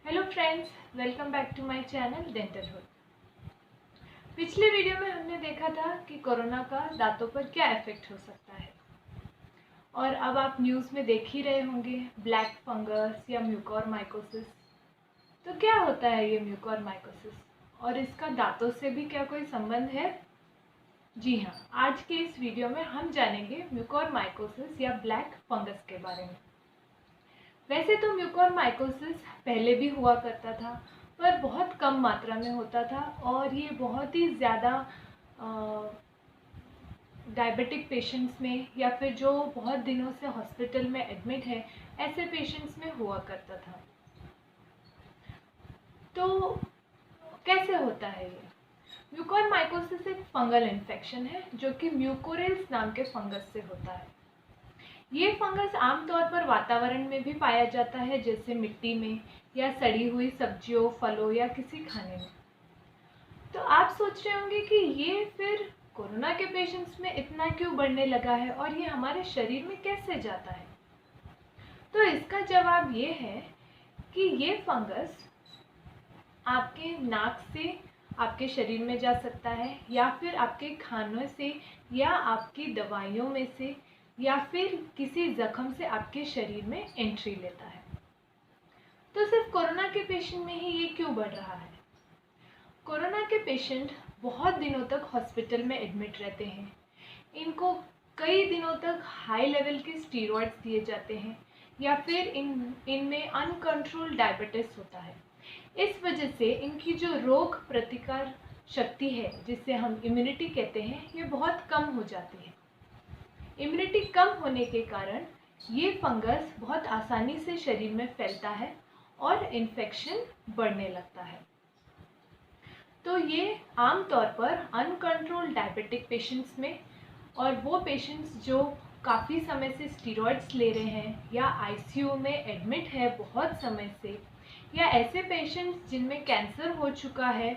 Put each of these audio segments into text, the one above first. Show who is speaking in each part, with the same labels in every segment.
Speaker 1: Hello friends, welcome back to my channel Dental Hood. पिछले video में हमने देखा था कि कोरोना का दांतों पर क्या इफेक्ट हो सकता है। और अब आप न्यूज़ में देख ही रहे होंगे ब्लैक फंगस या म्यूकोरमाइकोसिस। तो क्या होता है ये म्यूकोरमाइकोसिस और इसका दांतों से भी क्या कोई संबंध है? जी हाँ, आज के इस वीडियो में हम जानेंगे म्यूकोरमाइकोसिस या ब्लैक फंगस के बारे में। वैसे तो म्यूकोरमाइकोसिस पहले भी हुआ करता था, पर बहुत कम मात्रा में होता था और ये बहुत ही ज़्यादा डायबिटिक पेशेंट्स में या फिर जो बहुत दिनों से हॉस्पिटल में एडमिट है ऐसे पेशेंट्स में हुआ करता था। तो कैसे होता है ये? म्यूकोरमाइकोसिस एक फंगल इन्फेक्शन है जो कि म्यूकोरेल्स नाम के फंगस से होता है। ये फंगस आमतौर पर वातावरण में भी पाया जाता है, जैसे मिट्टी में या सड़ी हुई सब्जियों, फलों या किसी खाने में। तो आप सोच रहे होंगे कि ये फिर कोरोना के पेशेंट्स में इतना क्यों बढ़ने लगा है और ये हमारे शरीर में कैसे जाता है? तो इसका जवाब ये है कि ये फंगस आपके नाक से आपके शरीर में जा सकता है, या फिर आपके खानों से, या आपकी दवाइयों में से, या फिर किसी जख्म से आपके शरीर में एंट्री लेता है। तो सिर्फ कोरोना के पेशेंट में ही ये क्यों बढ़ रहा है? कोरोना के पेशेंट बहुत दिनों तक हॉस्पिटल में एडमिट रहते हैं। इनको कई दिनों तक हाई लेवल के स्टीरॉयड्स दिए जाते हैं, या फिर इनमें अनकंट्रोल्ड डायबिटीज होता है। इस वजह से इनकी जो रोग प्रतिकार शक्ति है, जिसे हम इम्यूनिटी कहते हैं, ये बहुत कम हो जाती है। इम्यूनिटी कम होने के कारण ये फंगस बहुत आसानी से शरीर में फैलता है और इन्फेक्शन बढ़ने लगता है। तो ये आमतौर पर अनकंट्रोल्ड डायबिटिक पेशेंट्स में, और वो पेशेंट्स जो काफ़ी समय से स्टीरॉयड्स ले रहे हैं या आईसीयू में एडमिट है बहुत समय से, या ऐसे पेशेंट्स जिनमें कैंसर हो चुका है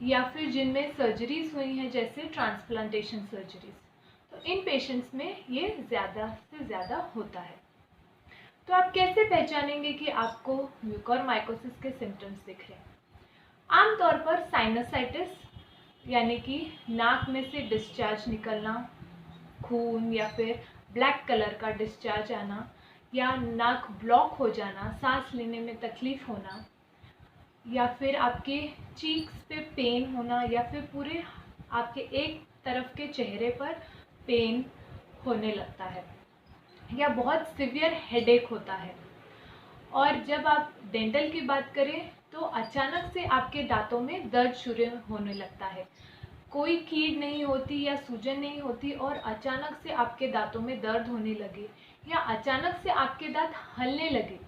Speaker 1: या फिर जिनमें सर्जरीज हुई हैं, जैसे ट्रांसप्लांटेशन सर्जरीज, तो इन पेशेंट्स में ये ज़्यादा से ज़्यादा होता है। तो आप कैसे पहचानेंगे कि आपको म्यूकोरमाइकोसिस के सिम्टम्स दिख रहे हैं? आमतौर पर साइनसाइटिस, यानी कि नाक में से डिस्चार्ज निकलना, खून या फिर ब्लैक कलर का डिस्चार्ज आना, या नाक ब्लॉक हो जाना, सांस लेने में तकलीफ होना, या फिर आपके चीक्स पे पेन होना, या फिर पूरे आपके एक तरफ के चेहरे पर पेन होने लगता है, या बहुत सिवियर हेडेक होता है। और जब आप डेंटल की बात करें तो अचानक से आपके दांतों में दर्द शुरू होने लगता है। कोई कीड़ नहीं होती या सूजन नहीं होती और अचानक से आपके दांतों में दर्द होने लगे, या अचानक से आपके दांत हलने लगे,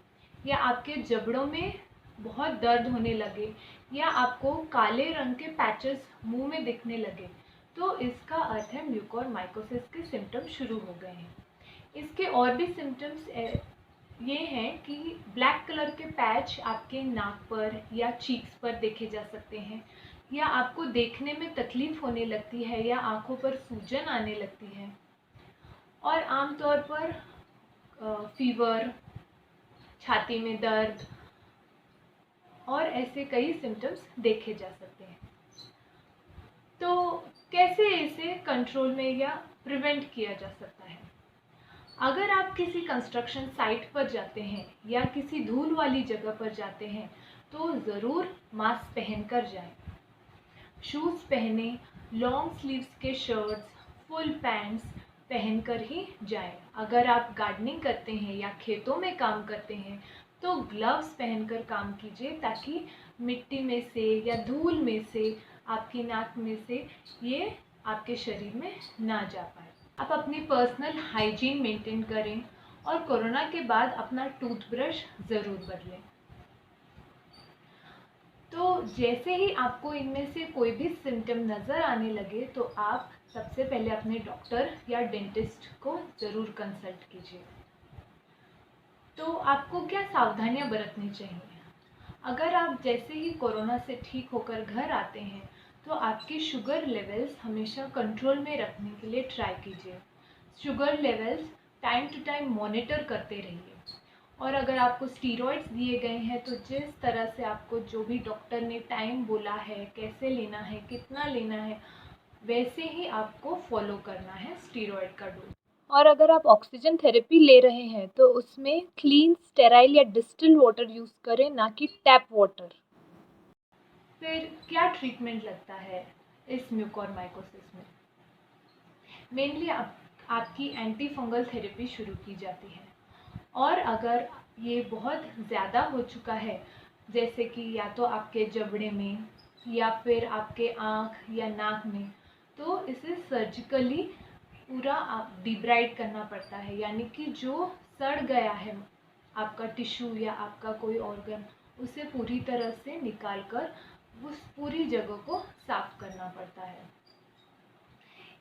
Speaker 1: या आपके जबड़ों में बहुत दर्द होने लगे, या आपको काले रंग के पैचेस मुंह में दिखने लगे, तो इसका अर्थ है म्यूकोरमाइकोसिस के सिम्टम्स शुरू हो गए हैं। इसके और भी सिम्टम्स ये हैं कि ब्लैक कलर के पैच आपके नाक पर या चीक्स पर देखे जा सकते हैं, या आपको देखने में तकलीफ होने लगती है, या आंखों पर सूजन आने लगती है, और आमतौर पर फीवर, छाती में दर्द और ऐसे कई सिम्टम्स देखे जा सकते हैं। तो कैसे इसे कंट्रोल में या प्रिवेंट किया जा सकता है? अगर आप किसी कंस्ट्रक्शन साइट पर जाते हैं या किसी धूल वाली जगह पर जाते हैं तो ज़रूर मास्क पहनकर जाएं। शूज़ पहने, लॉन्ग स्लीव्स के शर्ट्स, फुल पैंट्स पहनकर ही जाएं। अगर आप गार्डनिंग करते हैं या खेतों में काम करते हैं तो ग्लव्स पहनकर काम कीजिए, ताकि मिट्टी में से या धूल में से, आपकी नाक में से ये आपके शरीर में ना जा पाए। आप अपनी पर्सनल हाइजीन मेंटेन करें और कोरोना के बाद अपना टूथब्रश ज़रूर बदलें। तो जैसे ही आपको इनमें से कोई भी सिम्टम नज़र आने लगे तो आप सबसे पहले अपने डॉक्टर या डेंटिस्ट को ज़रूर कंसल्ट कीजिए। तो आपको क्या सावधानियां बरतनी चाहिए? अगर आप जैसे ही कोरोना से ठीक होकर घर आते हैं तो आपके शुगर लेवल्स हमेशा कंट्रोल में रखने के लिए ट्राई कीजिए। Sugar levels time to time monitor करते रहिए। और अगर आपको स्टीरॉइड्स दिए गए हैं तो जिस तरह से आपको जो भी डॉक्टर ने टाइम बोला है, कैसे लेना है, कितना लेना है, वैसे ही आपको फॉलो करना है स्टीरॉइड का डोज। और अगर आप ऑक्सीजन थेरेपी ले रहे हैं तो उसमें क्लीन, स्टेराइल या डिस्टिल्ड वाटर यूज़ करें, ना कि टैप वाटर। फिर क्या ट्रीटमेंट लगता है इस म्यूकोरमाइकोसिस में? मेनली आपकी एंटी फंगल थेरेपी शुरू की जाती है, और अगर ये बहुत ज़्यादा हो चुका है, जैसे कि या तो आपके जबड़े में या फिर आपके आँख या नाक में, तो इसे सर्जिकली पूरा डिब्राइड करना पड़ता है, यानी कि जो सड़ गया है आपका टिश्यू या आपका कोई ऑर्गन, उसे पूरी तरह से निकाल कर उस पूरी जगह को साफ करना पड़ता है।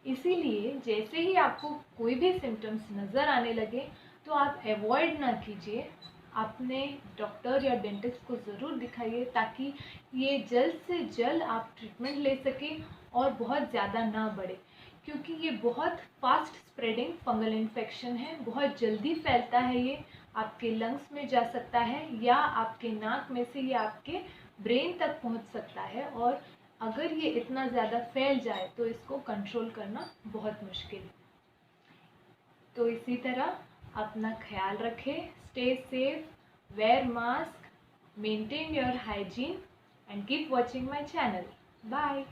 Speaker 1: इसीलिए जैसे ही आपको कोई भी सिम्टम्स नज़र आने लगे तो आप अवॉइड ना कीजिए, अपने डॉक्टर या डेंटिस्ट को ज़रूर दिखाइए, ताकि ये जल्द से जल्द आप ट्रीटमेंट ले सकें और बहुत ज़्यादा ना बढ़े, क्योंकि ये बहुत फास्ट स्प्रेडिंग फंगल इन्फेक्शन है। बहुत जल्दी फैलता है, ये आपके लंग्स में जा सकता है या आपके नाक में से ये आपके ब्रेन तक पहुंच सकता है, और अगर ये इतना ज़्यादा फैल जाए तो इसको कंट्रोल करना बहुत मुश्किल है। तो इसी तरह अपना ख्याल रखें, stay safe, wear mask, maintain your hygiene and keep watching my channel. Bye.